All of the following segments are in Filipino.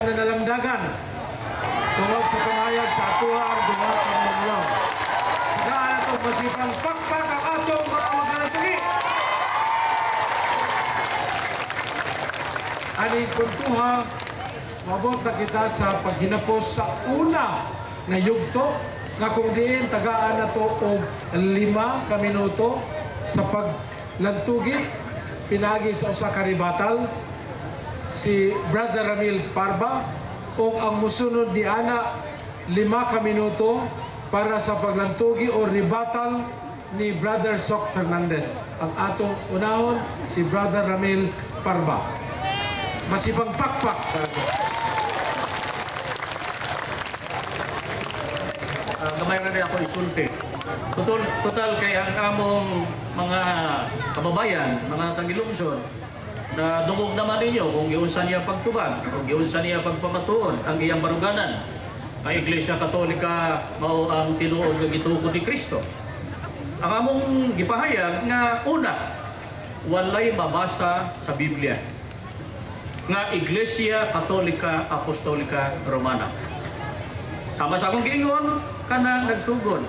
na nalamdagan tungod sa panayag sa atuha ang duha ka mga daan atong masipang pakpak ang atong mga maganatungi. Aning kuntuha, mabot na kita sa paghinapos sa una na yugto nga kung diin tagaan na to og 5 ka minuto sa paglantugi pinagi sa usa ka ribatal si Brother Ramil Parba o ang musunod di ana 5 ka minuto para sa paglantugi o ribatal ni Brother Sok Fernandez. Ang atong unahon si Brother Ramil Parba. Masipang pakpak. Gamay na rin ako isulti. Total kay ang among mga kababayan, mga tagilungsod, na dungog naman ninyo kung giunsa niya pagtuban, kung giunsa niya pagpamatuon ang iyang baruganan. Ang Iglesia Katolika mao ang tinuod nga gitukod ni Kristo. Ang among gipahayag nga una, walay mabasa sa Biblia nga Iglesia Katolika Apostolika Romana. Sama sa akong giingon, kana nagsugod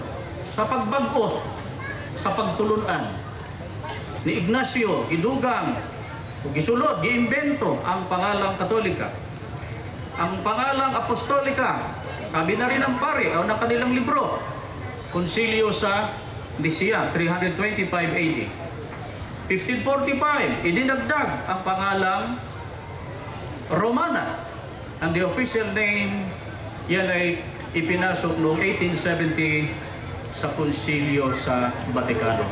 sa pagbag-o, sa pagtulunan ni Ignacio, gidugang, gisulod, giimbento ang pangalang Katolika. Ang pangalang Apostolika, sabi na rin ng pare, o ng kanilang libro, Konsilyo sa Nicea, 325 AD. 1545, idinagdag ang pangalang Romana. And the official name, yan ay ipinasok noong 1870 sa Konsilyo sa Vatikano.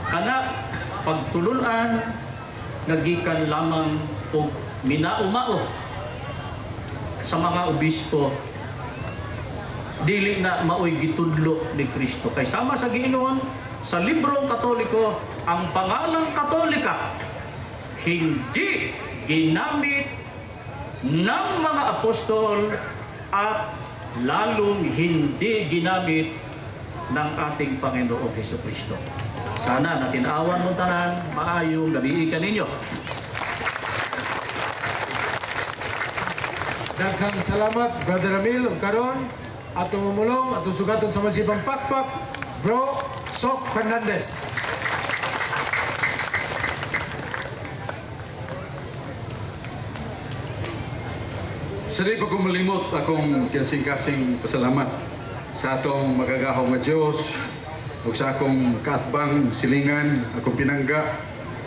Kana pagtulunan nagikan lamang og minaumao sa mga obispo, dili na maoy gitudlo ni Kristo. Kay sama sa Giingon sa librong Katoliko, ang pangalang Katolika hindi ginamit ng mga apostol at lalong hindi ginamit ng ating Panginoong Hesukristo. Sana natinawan mo tanan, maayong gabi ka ninyo. Daghang salamat, Brother Ramil. Karon atong umulong, atong sugaton sa masipang pakpak, Bro Sok Fernandez. Sari ko malimot akong kasing-kasing pasalamat sa atong magagahong nga Diyos ug sa akong kaatbang silingan, akong pinangga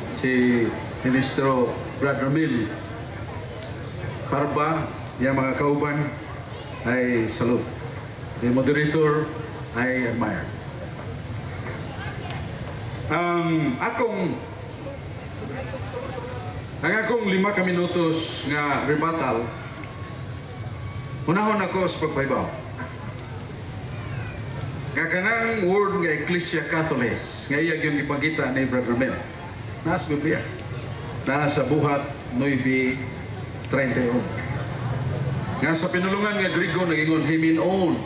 si Ministro Brad Ramil Parba, yung mga kauban ay salute. The moderator ay admire. Ang akong 5 ka minutos nga rebuttal, unahon ako sa pagpaybaw. Nga kanang word nga Ecclesia Catholis, nga iya yung ipagkita ni Brother Mel. Nasa Biblia. Nasa buhat 9:31. Nga sa pinulungan nga Grigo, nagingon, Himenon,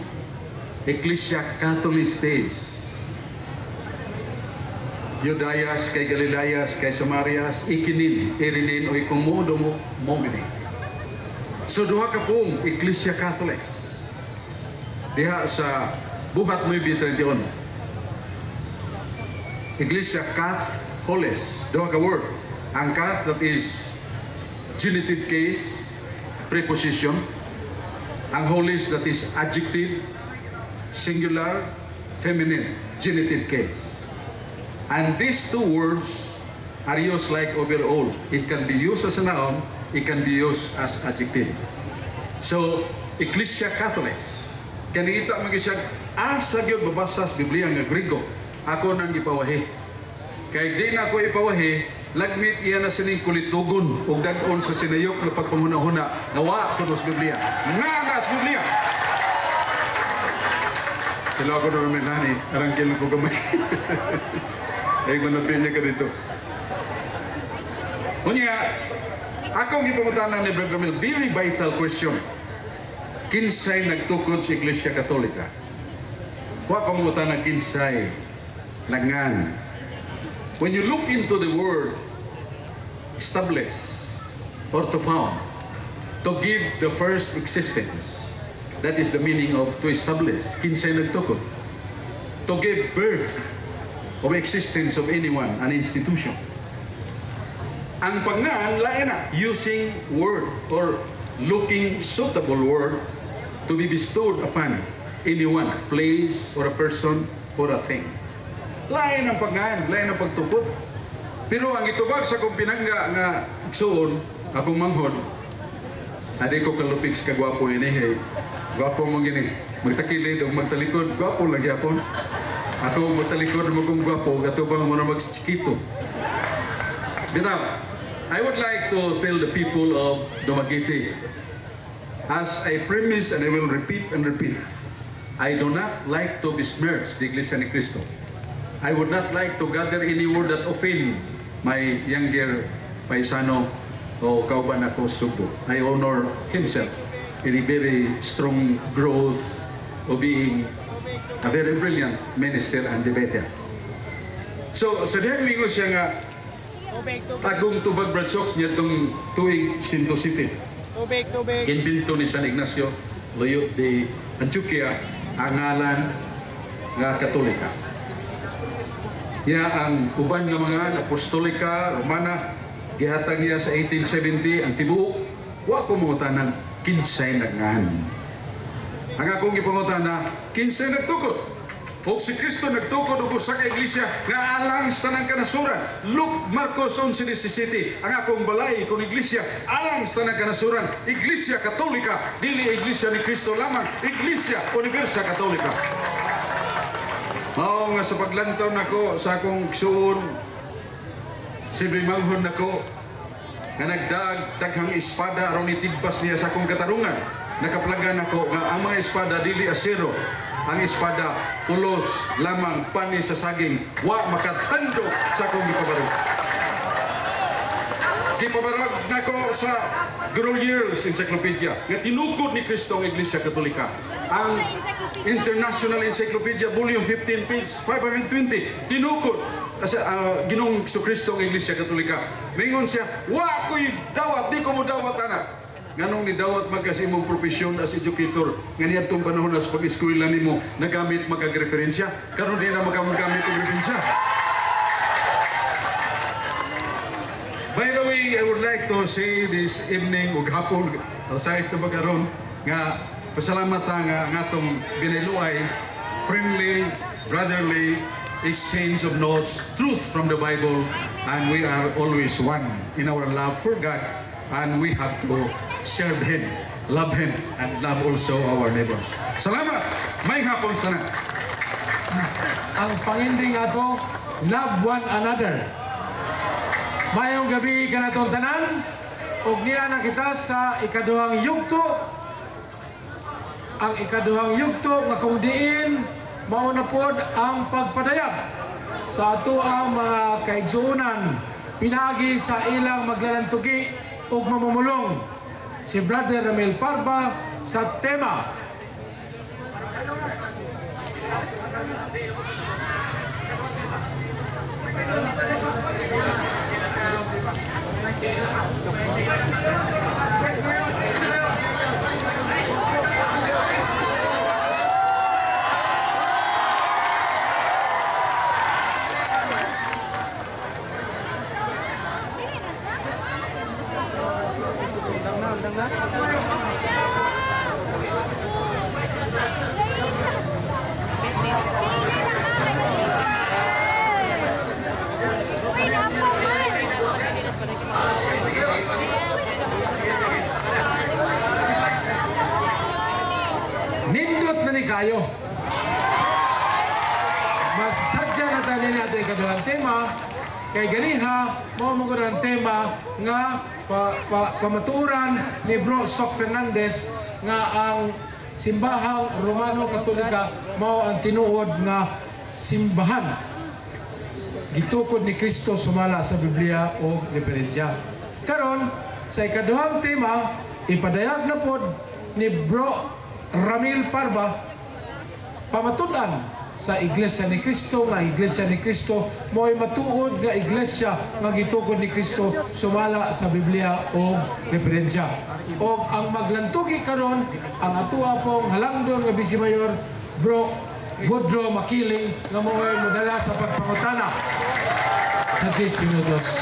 Ecclesia Catholis days. Judayas, kay Galilayas, kay Samarias, ikinin, irinin, o ikong modo mo, momini. So duha ka pong Ecclesia Catholis diha sa buhat 9:31. Ecclesia Catholis, duha ka word. Ang cath, that is genitive case, preposition. Ang holis, that is adjective, singular, feminine, genitive case. And these two words are used like overall. It can be used as a noun, it can be used as adjective. So, Ecclesia Catholis, kanita mag-isag, asa gyud babasa sa Biblia nga Grigo, ako nang ipawahi. Kay di na ako ipawahi, lagmit iya na sining kulitugon ug dag-on sa sinayok na pagpamuna-huna, nawa ko sa Biblia. Nga sa Biblia! Sila ako na naman nani, arangkil na ko gamay. Ay, manapin niya ka dito. Kunya, akong ipamutanan ni Brother Ramil, very vital question. Kinsay nagtukod sa Iglesia Katolika? Wa pamutanan kinsay nagngan. When you look into the word establish or to found, to give the first existence. That is the meaning of to establish, kinsay nagtukod. To give birth of existence of anyone, an institution. Ang pangnaan, lain na, using word or looking suitable word to be bestowed upon anyone, place, or a person, or a thing. Lain ang pangnaan, lain ang pagtupod. Pero ang itubag sa kong pinangga nga igsuon, akong manghod, adi ko kalupig sa kagwapo ini, hey, gwapo mo gini, magtakilid o magtalikod, gwapo lang yapon. Ako magtalikod mo kong gwapo, katubang mo na magsichikito. Bitaw, I would like to tell the people of Dumaguete, as I premise and I will repeat and repeat, I do not like to besmirch the Iglesia ni Cristo. I would not like to gather any word that offend my younger paisano o kauban ako Sugbo. I honor himself in a very strong growth of being a very brilliant minister and debater. So, sa dihang lingo siya nga agong tubag Brad Sox niya itong tuig Sinto City. Kinbinto ni San Ignacio Loyo de Antioquia ang ngalan nga Katolika. Ya ang uban nga mga Apostolika, Romana, gihatag niya sa 1870 ang tibuok. Wa ko mo tanan kinsay nagngan. Ang akong ipangutana, kinsay nagtukod? O si Kristo nagtukod og usa ka iglesia nga alang sa tanang kanasuran. Luke Marcos 11:17. Ang akong balay kung iglesia alang sa tanang kanasuran. Iglesia Katolika, dili iglesia ni Kristo lamang. Iglesia Universal Katolika. Mao nga sa paglantaw nako sa akong igsuon, sibre manghod nako nga daghang espada aron itidbas niya sa akong katarungan. Nakaplagan ako nga ang mga espada dili asero, ang espada pulos lamang pani sa saging, wa makatandog sa akong gipabarog. Gipabarog nako sa Groliers Encyclopedia nga tinukod ni Kristo ang Iglesia Katolika. Ang International Encyclopedia Volume 15 page 520 tinukod Ginong Kristo ang Iglesia Katolika. Mingon siya, wa ko'y dawat, di ko mo dawat anak. Nganong ni dawat magkasimong profesyon as educator nga niyadtong panahon as pag-eskwela nimo nagamit magkag-referensya karon di na magamit og referensya. By the way, I would like to say this evening ug hapon sa na pagkaron nga pasalamat nga atong binayluay friendly, brotherly exchange of notes, truth from the Bible, and we are always one in our love for God, and we have to serve Him, love Him, and love also our neighbors. Salamat! May hapon sana. Ang panginding ato, love one another. Mayong gabi ka na itong tanan, ug niya na kita sa ikaduhang yugto. Ang ikaduhang yugto nga kung diin, mauna pod ang pagpadayag sa ato ang mga kaigsuunan, pinagi sa ilang maglalantugi ug mamumulong. Si Brother Ramil Parba sa tema nindot na ni kayo. Masadya na tayo natin ikaduhang tema. Kay ganiha, maumugod ang tema nga pamaturan ni Bro Sok Fernandez nga ang simbahang Romano Katolika mao ang tinuod nga simbahan gitukod ni Kristo sumala sa Biblia o referensya. Karon sa ikaduhang tema ipadayag na pod ni Bro Ramil Parba pamatudan sa Iglesia ni Cristo, nga Iglesia ni Cristo mo'y matuod nga iglesia nga gitukod ni Cristo sumala sa Biblia o referensya. O ang maglantugi karon ang atua pong halangdon nga Vice Mayor Bro Woodrow Makiling nga mo'y modala sa pagpangutana sa 10 minutos.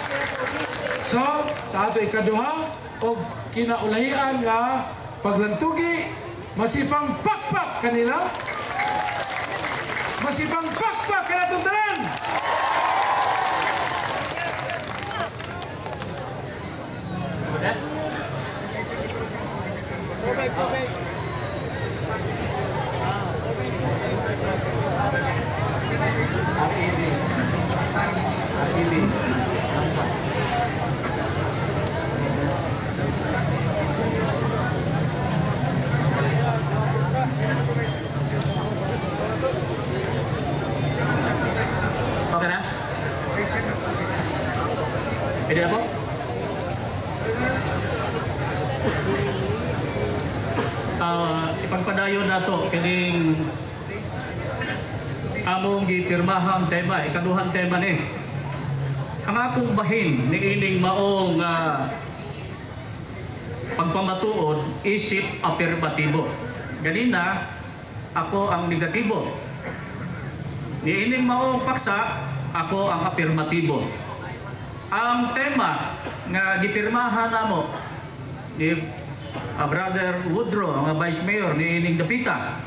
So, sa ato ikaduha o kinaulahian nga paglantugi, masipang pakpak kanila. Masipang pakpak kanila tuntanan. Okay na? Pwede na po? Ipagpadayon na to kining among gipirmahang tema, ikaduhang tema ni. Ang akong bahin ni ining maong pagpamatuod isip afirmatibo. Ganina ako ang negatibo. Ni ining maong paksa ako ang afirmatibo. Ang tema nga gipirmahan namo ni Brother Woodrow, nga Vice Mayor ni ining dapita,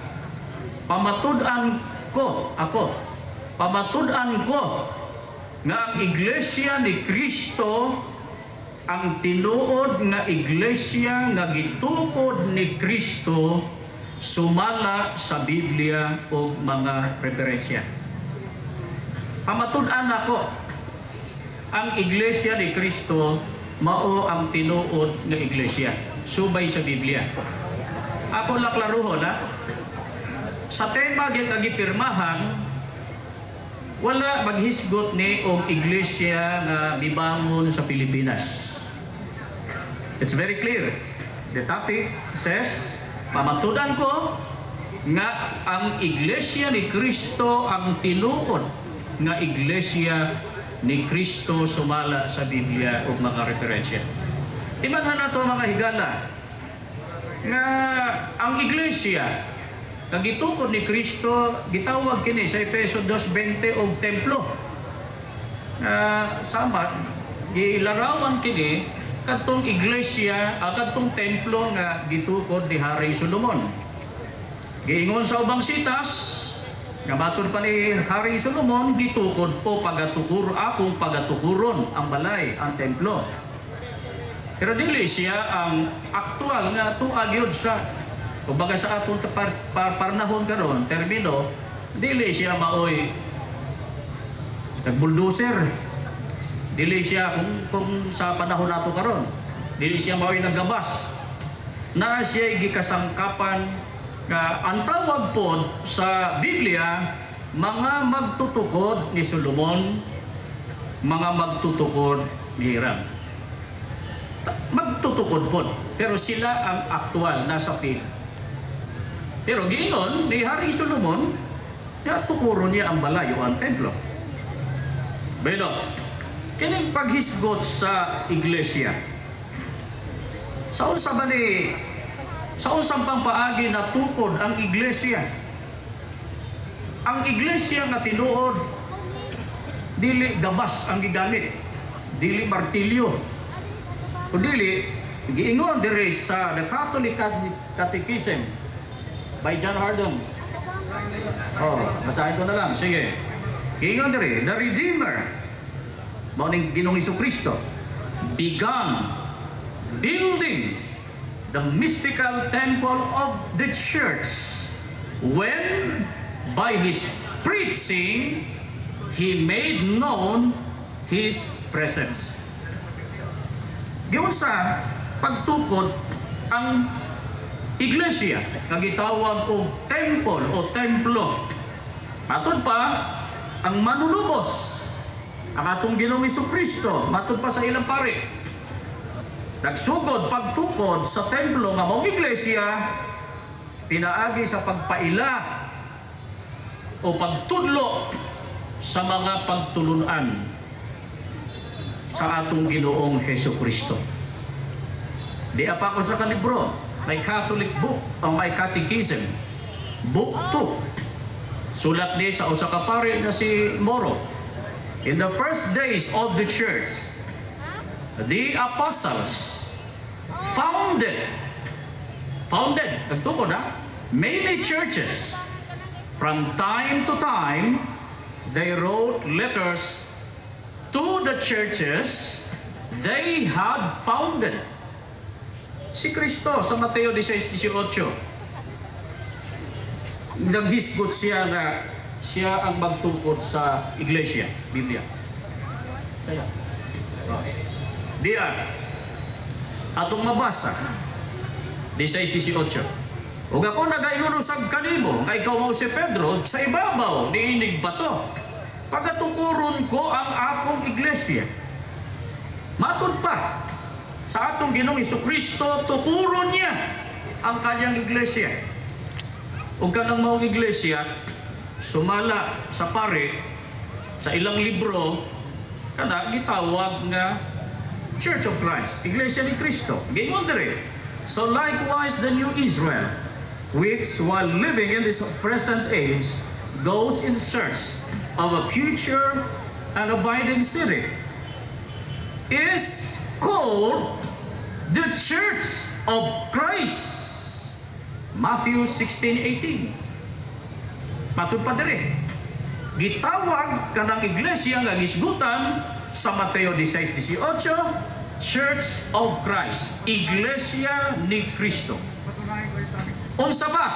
pamatud-an ko nga ang Iglesia ni Cristo ang tinuod nga iglesia nga gitukod ni Cristo sumala sa Biblia o mga referensya. Pamatud-an ako ang Iglesia ni Cristo mao ang tinuod nga iglesia subay sa Biblia. Ako laklaruhon sa tema gyud agipirmahan, wala maghisgot ni og iglesia nga bibangon sa Pilipinas. It's very clear. The topic says, pamatudan ko nga ang iglesia ni Cristo ang tinuod nga iglesia ni Cristo sumala sa Biblia o mga referensya. Timanhan na ito mga higala nga ang iglesia nga gitukod ni Cristo gitawag kini sa Efeso 2:20 og templo. Sama gilarawan kini kadtong iglesia kadtong templo nga gitukod ni Hari Solomon. Giingon sa ubang sitas nga matud pa ni Hari Solomon, gitukod po akong pagatukuron ang balay, ang templo. Pero dili siya ang aktual nga tuagyod sa kumbaga sa atong parnahon karon termino, dili siya maoy nag-bulldozer. Dili siya kung sa panahon nato karon, dili siya maoy naggabas. Na siya gikasangkapan nga ang tawag po sa Biblia mga magtutukod ni Solomon, mga magtutukod ni Hiram. Magtutukod po, pero sila ang aktual nasa field. Pero giingon ni Hari Solomon, tukuron niya ang balay o ang templo. Pero kining paghisgot sa iglesia, sa unsang pang paagi na tukod ang iglesia. Ang iglesia nga tinuod, dili gabas ang gigamit, dili martilyo. Kung dili, giingon dire sa The Catholic Catechism by John Hardon. Basahin ko na lang, sige. Giingon dire, the Redeemer, mauning Ginoong Jesucristo, began building the mystical temple of the church when by his preaching he made known his presence. Giyon sa pagtukod ang iglesia nga gitawag og temple o templo. Matud pa ang manunubos ang atong Ginoong Jesucristo, matud pa sa ilang pare. Nagsugod pagtukod sa templo nga mong iglesia, pinaagi sa pagpaila o pagtudlo sa mga pagtulunan sa atong Ginoong Hesus Kristo. Di pa ko sa kalibro, may Catholic book o may Catechism, book 2. Sulat ni sa usa ka pari na si Moro. In the first days of the church, the apostles founded, nagtukod many churches. From time to time, they wrote letters to the churches they had founded. Si Kristo sa Mateo 16:18, naghisgot siya na siya ang magtungkol sa iglesia, Biblia. Saya. Diyan, atong mabasa, 16:18. Ug ako nagaingon usab kanimo, nga ikaw mao si Pedro, sa ibabaw niinig bato. Pagatukuron ko ang akong iglesia. Matud pa, sa atong Ginoong Jesucristo, tukuron niya ang kanyang iglesia. Ug kanang maong iglesia, sumala sa pare, sa ilang libro, kana gitawag nga Church of Christ, Iglesia ni Cristo. Gingon dire. So likewise the new Israel, which while living in this present age, goes in search of a future and abiding city, is called the Church of Christ. Matthew 16:18. Matud pa dire. Gitawag kanang iglesia nga gisgutan sa Mateo 16:18, Church of Christ, Iglesia ni Cristo. Unsa ba?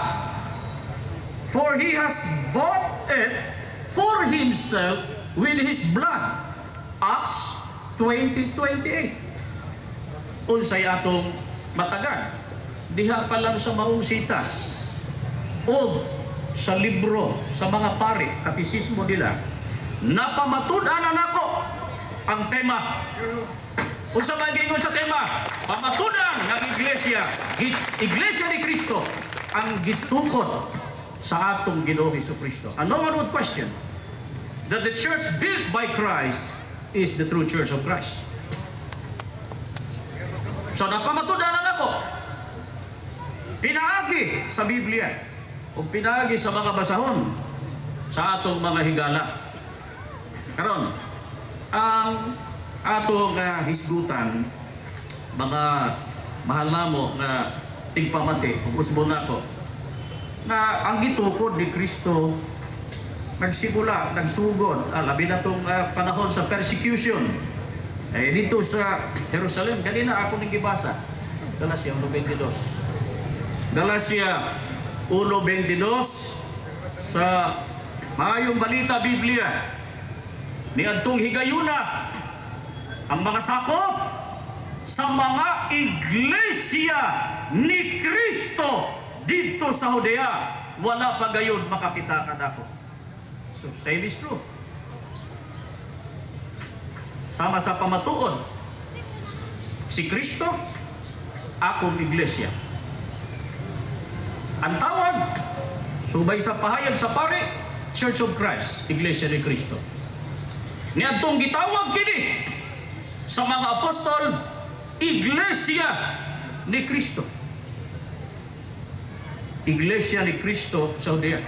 For He has bought it for Himself with His blood. Acts 20:28. Unsay atong matagan? Diha pa lang sa maong sitas o sa libro sa mga pari, katisismo nila, napamatudan nako ang tema. Unsa man gingon sa tema? Pamatudan ng iglesia, Iglesia ni Cristo, ang gitukod sa atong Ginoong Jesucristo. A number one question, that the church built by Christ is the true church of Christ. So napamatudan nako. Pinaagi sa Biblia o pinaagi sa mga basahon sa atong mga higala. Karon, ang atong hisgutan, mga mahal namo nga tigpamati, kung usbon nako, na ang gitukod ni Kristo nagsimula, nagsugod, labi na itong panahon sa persecution. Dito sa Jerusalem, kanina ako nang gibasa, Galacia 1:22. Galacia 1:22 sa Maayong Balita Biblia, niadtong higayuna ang mga sakop sa mga iglesia ni Cristo dito sa Judea, wala pa gayon makakita kadako. So same is true. Sama sa pamatuod, si Cristo, akong iglesia. Ang tawag, subay sa pahayag sa pare, Church of Christ, Iglesia ni Cristo. Niadtong gitawag kini sa mga apostol, Iglesia ni Cristo. Iglesia ni Cristo sa Judea.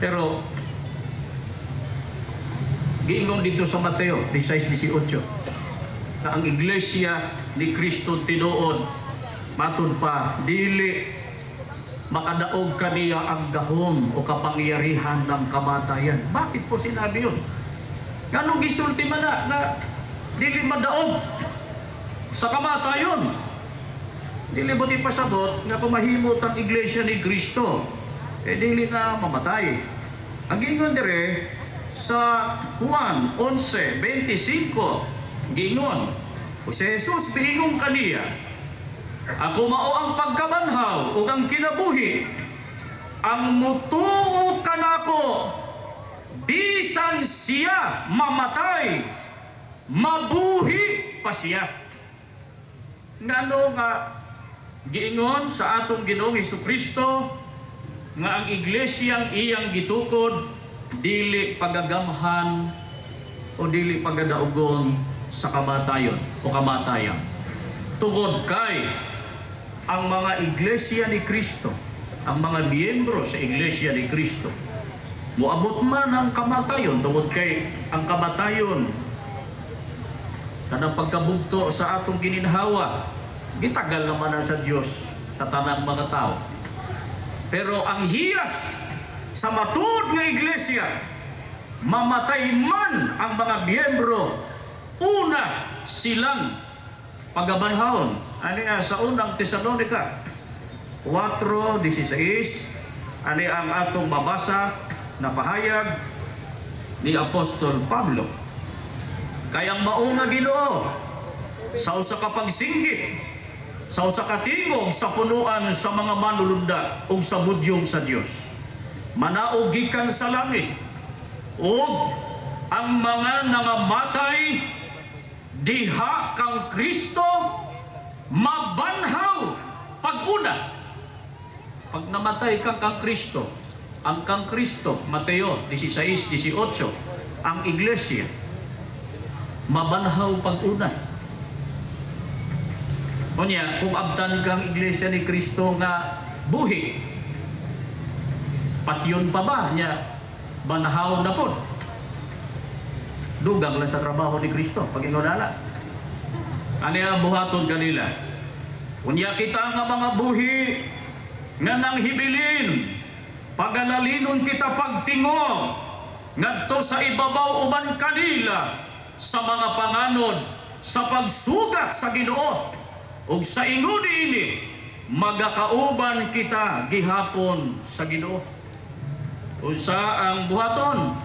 Pero giingon dito sa Mateo 16:18 na ang Iglesia ni Cristo tinuod, matud pa, dili makadaog kaniya ang gahom o kapangyarihan ng kamatayan. Bakit po sinabi yun? Ganong gisulti man na dili madaog sa kamatayon. Dili ba di pasagot nga pamahimot ang Iglesia ni Cristo, dili na mamatay. Ang gingon dire sa Juan 11:25, gingon, o si Jesus biingong kaniya, ako mao ang pagkabanhaw ug ang kinabuhi, ang mutuo kanako, bisan siya mamatay, mabuhi pa siya. Ngano nga giingon sa atong Ginoong Jesucristo nga ang iglesyang iyang gitukod dili pagagamhan o dili pagadaugon sa kamatayon o kamatayan. Tungod kay ang mga iglesia ni Kristo, ang mga miyembro sa iglesia ni Kristo, moabot man ang kamatayon, tungod kay ang kamatayon kanang pagkabugto sa atong gininhawa, gitagal naman na sa Dios sa tanang mga tao. Pero ang hiyas sa matuod nga iglesia, mamatay man ang mga miyembro, una silang pagabanhawon. Ani sa unang Tesalonica 4:16, ani ang atong mabasa na pahayag ni Apostol Pablo. Kayang maunga Ginoo sa usa ka pagsinggit, sa usa ka tingog sa punuan sa mga manulunda ug sa budyong sa Dios. Manaog gikan sa langit ug ang mga nangamatay diha kang Kristo mabanhaw pag-una. Pag namatay ka kang Kristo, ang kang Kristo, Mateo 16:18, ang iglesia mabanhaw pag-una. Kunya, kung abtan kang iglesia ni Kristo nga buhi, patyon pa ba niya banhaw na po? Dugang lang sa trabaho ni Kristo pag ingonala. Ano ang buhaton kanila? Kunya kita nga mga buhi nga nang hibilin, pagalalinon kita pagtingo ngadto sa ibabaw uban kanila sa mga panganod sa pagsugat sa Ginoo ug sa ingudi ini magakauban kita gihapon sa Ginoo. Unsa ang buhaton,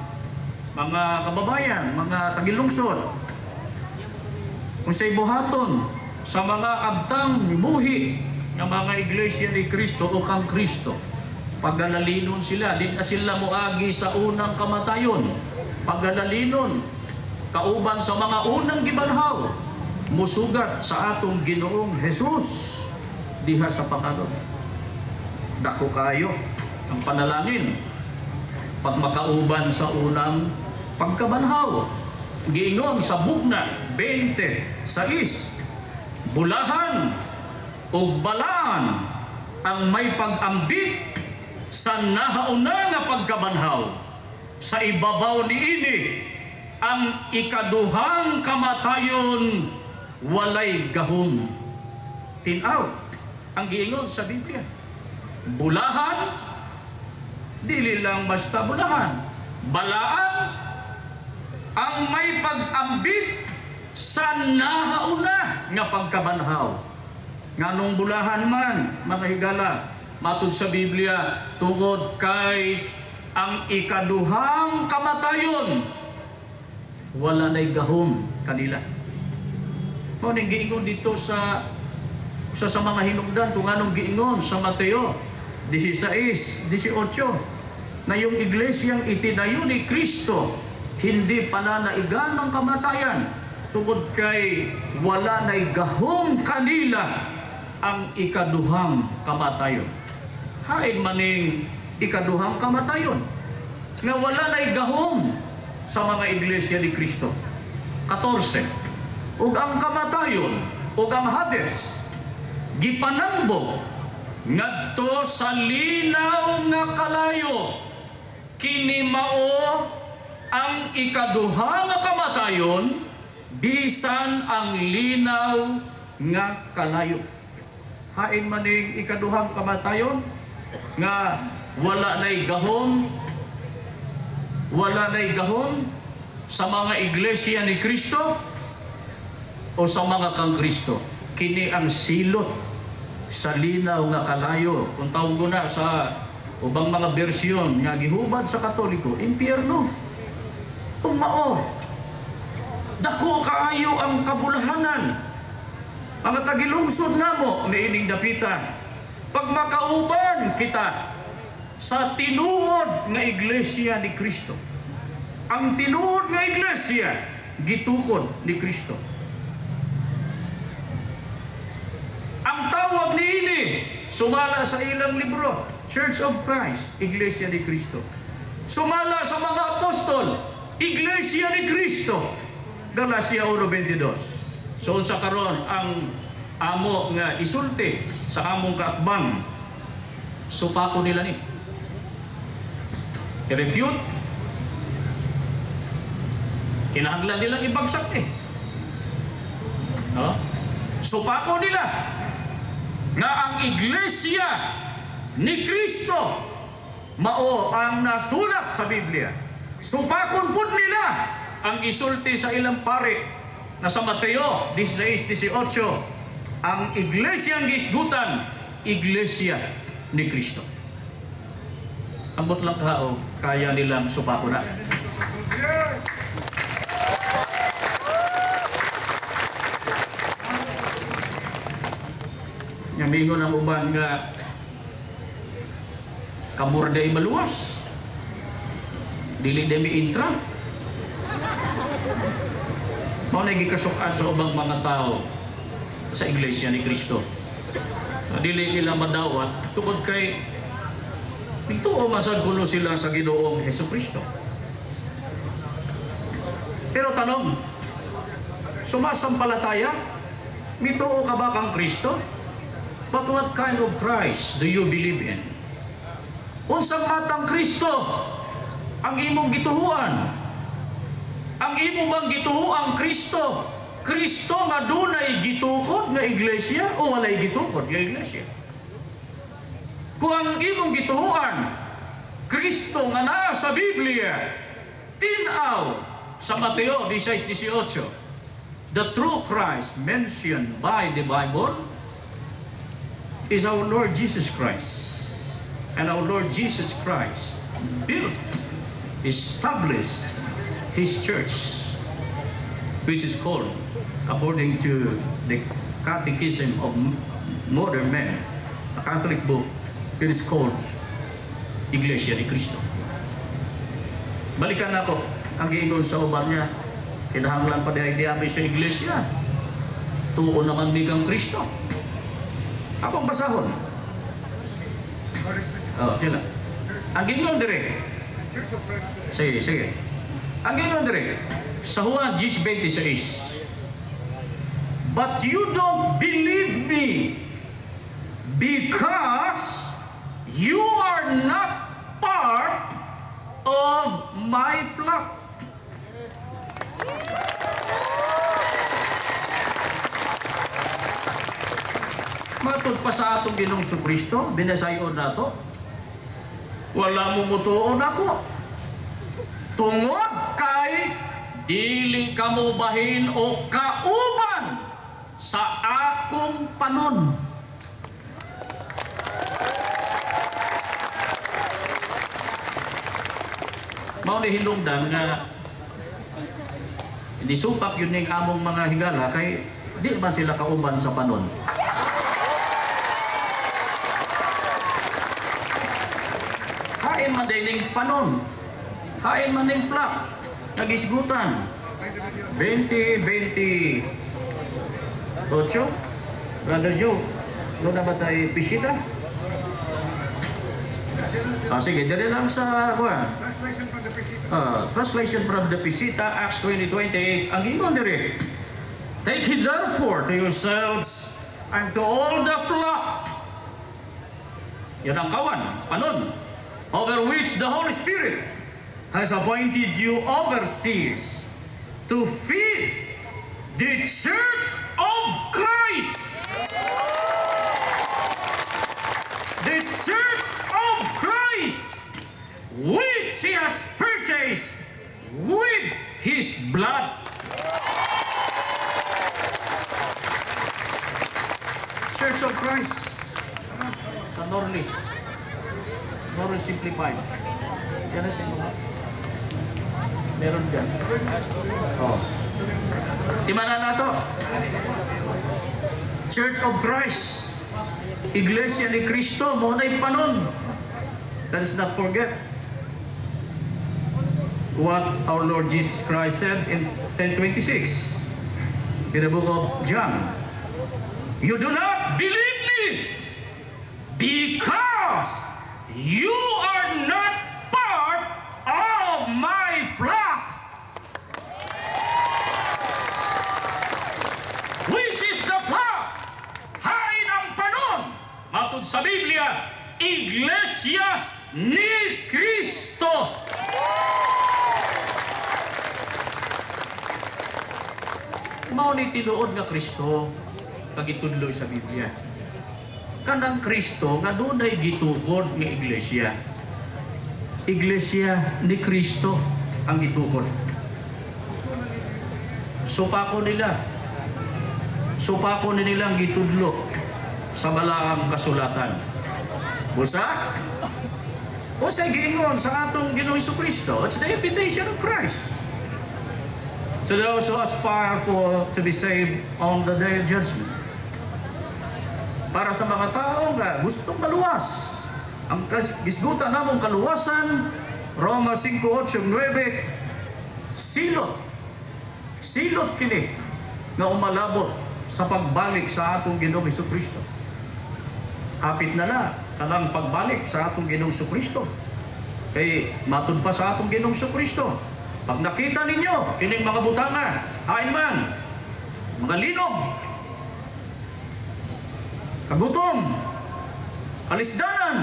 mga kababayan, mga tagilungsod? Unsay buhaton sa mga abtang muhi ng mga iglesia ni Kristo o kang Kristo? Pagalalinon sila, di na sila moagi sa unang kamatayon. Pagalalinon, kauban sa mga unang gibanhaw, musugat sa atong Ginoong Jesus diha sa panganod. Dako kayo ang panalangin pag makauban sa unang pagkabanhaw. Giingon sa Bugna 20:6, bulahan o balaan ang may pag-ambit sa nahauna nga pagkabanhaw. Sa ibabaw niini ang ikaduhang kamatayon walay gahom. Tinaw ang giingon sa Biblia. Bulahan, dili lang basta bulahan. Balaan ang may pag-ambit sa nahauna nga pagkabanhaw. Nganong bulahan man, mga higala, matud sa Biblia, tungod kay ang ikaduhang kamatayon wala na'y gahom kanila. Mo ning giingon dito sa mga hinungdan, kung anong giingon sa Mateo 16:18, na yung iglesyang itinayo ni Kristo hindi pananaigan ng kamatayan, tungod kay wala na'y gahom kanila ang ikaduhang kamatayon. Hain maning ikaduhang kamatayon nga wala na'y gahom sa mga iglesia ni Kristo. 14, ug ang kamatayon ug ang Hades gipanambog ngadto sa linaw nga kalayo. Kini mao ang ikaduha nga kamatayon, bisan ang linaw nga kalayo. Hain maning ikaduhang kamatayon nga wala na'y gahom, sa mga iglesia ni Kristo o sa mga kang Kristo. Kini ang silot sa linaw nga kalayo. Kung tawag ko na sa ubang mga bersyon nga gihubad sa Katoliko, impyerno. Kung mao, dako kaayo ang kabulahanan. Mga tagilungsod namo niining dapita, pag makauban kita sa tinuod nga iglesia ni Kristo. Ang tinuod nga iglesia gitukod ni Kristo. Ang tawag niini sumala sa ilang libro, Church of Christ, Iglesia ni Cristo. Sumala sa mga apostol, Iglesia ni Cristo. Galacia 1:22. So sa karon ang amo nga isulti sa among kaakbang, supako nila ni. I-refute, kinahanglan nilang ibagsak no? Supako nila nga ang Iglesia ni Cristo mao ang nasulat sa Biblia. Supakon pud nila ang isulti sa ilang pare na sa Mateo 16:18, ang Iglesia ng gisgutan, Iglesia ni Cristo. Ambot lang kao, kaya nilang supako na. Ngamingon ang uban nga kamurday maluwas, dili demi intra. Mao na gikasukan sa ubang mga tao sa Iglesia ni Cristo. Dili nila madawat tungod kay nagtuo masad kuno sila sa Ginoong Hesukristo. Pero tanong, sumasampalataya? Mituo ka ba kang Kristo? But what kind of Christ do you believe in? Unsang matang Kristo ang imong gituhuan? Ang imong bang gituhuang Kristo? Kristo nga dunay gitukod nga iglesia o walay gitukod nga iglesia? Kung ang imong gituhuan Kristo nga naa sa Biblia, tinaw sa Mateo 16:18, the true Christ mentioned by the Bible is our Lord Jesus Christ. And our Lord Jesus Christ built, established His church, which is called, according to the Catechism of Modern Men, a Catholic book, it is called Iglesia ni Cristo. Balikan ako ang giingon sa uban niya, kinahanglan pa di sa iglesia, tuon naman migang Kristo. Akong basahon. Sila. Ang gingon dire. Sige. Ang gingon dire. Sa Juan 10:26. But you don't believe me because you are not part of my flock. Matod pa sa atong Ginoong Kristo, binasayon nato. Wala mo mutuon ako. Tungod kay dili ka mo bahin o kauban sa akong panon. Mao ni hinungdan nga hindi supak yun ning among mga higala kay di man sila kauban sa panon. Hain man dining panon, hain man ning flock, nagisgutan. 20-28. Brother Joe, no na ba tayo pisita? Sige, dali lang sa translation from the Pisita, Acts 20:28. Ang gingon diri, take it therefore to yourselves and to all the flock. Yan ang kawan, panon, over which the Holy Spirit has appointed you overseers to feed the church of Christ. The church of Christ, which He has purchased with His blood. Church of Christ, Norlis Simplified. Yan na siya mga. Meron dyan. Timana na to. Church of Christ, Iglesia ni Cristo, monay panon. Let us not forget what our Lord Jesus Christ said in 10:26 in the book of John. You do not believe me because matod sa Biblia, Iglesia ni Cristo. Mao ni tinuod nga Kristo pagitudloy sa Biblia. Kanang Kristo nga dunay gitukod nga iglesia. Iglesia ni Kristo ang gitukod. Supako nila ang gitudlo sa balaang kasulatan. Busa giingon sa atong Ginoong Jesucristo. It's the invitation of Christ to those who aspire to be saved on the day of judgment. Para sa mga tao nga gustong maluwas. Ang gisgutan namong kaluwasan, Roma 5:8-9, silot kini nga umalabot sa pagbalik sa atong Ginoong Jesucristo. Hapit na kanang pagbalik sa atong Ginoong Jesucristo. Kay matud pa sa atong Ginoong Jesucristo. Pag nakita ninyo kining mga butanga, hain man, mga linog, kagutom, kalisdanan,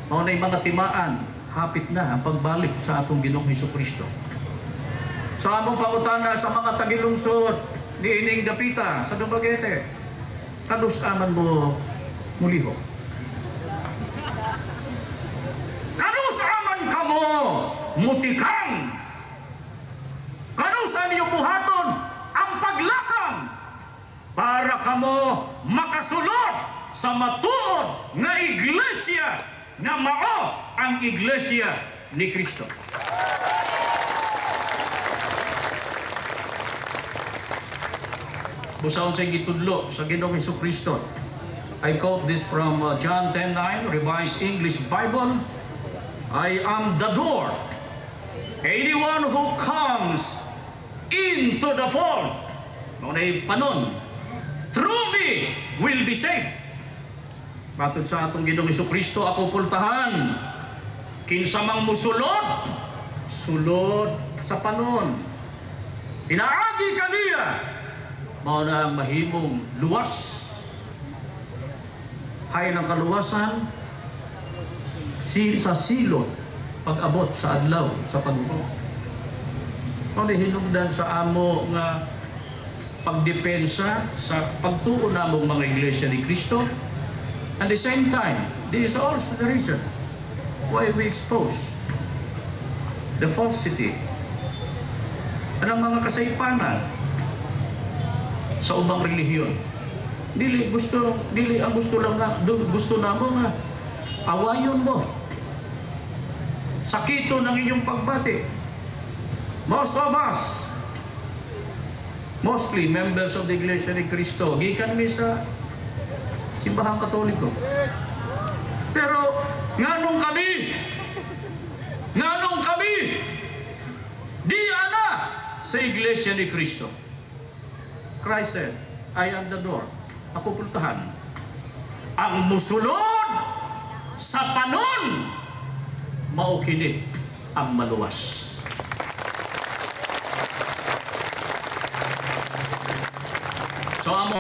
mao na'y mga timaan, hapit na ang pagbalik sa atong Ginoong Jesucristo. Sa among pangutana sa mga tagilungsod ni ining dapita sa Dumaguete, kanus aman mo muliho. Kanus aman kamo mutikang. Kanus ninyo buhaton ang paglakang para kamo makasulod sa matuod nga iglesia na mao ang iglesia ni Kristo. Busaon sa gitudlo sa Ginoong Jesucristo. I quote this from John 10:9, Revised English Bible. I am the door. Anyone who comes into the fold, ngunay panon, through me will be saved. Matod sa atong Ginoong Jesucristo, ako pultahan. Kinsa mang musulod, sulod sa panon. Pinaagi kaniya, mao na ang mahimong luwas. Hay ng kaluwasan sa silot pag-abot sa adlaw sa pagbuo. Mao ni hinungdan sa amo nga pagdepensa sa pagtuo namong mga iglesia ni Kristo. At the same time, this is also the reason why we expose the falsity anang mga kasaypanan sa ubang relihiyon. Dili ang gusto lang nga, gusto namo nga awayon mo. Sakito ng inyong pagbati. Most of us, mostly members of the Iglesia ni Cristo, gikan mi sa simbahang Katoliko. Pero nganong kami di ana sa Iglesia ni Cristo. Christ said, I am the door. Ako pultahan. Ang musulod sa panon, mao kini ang maluwas.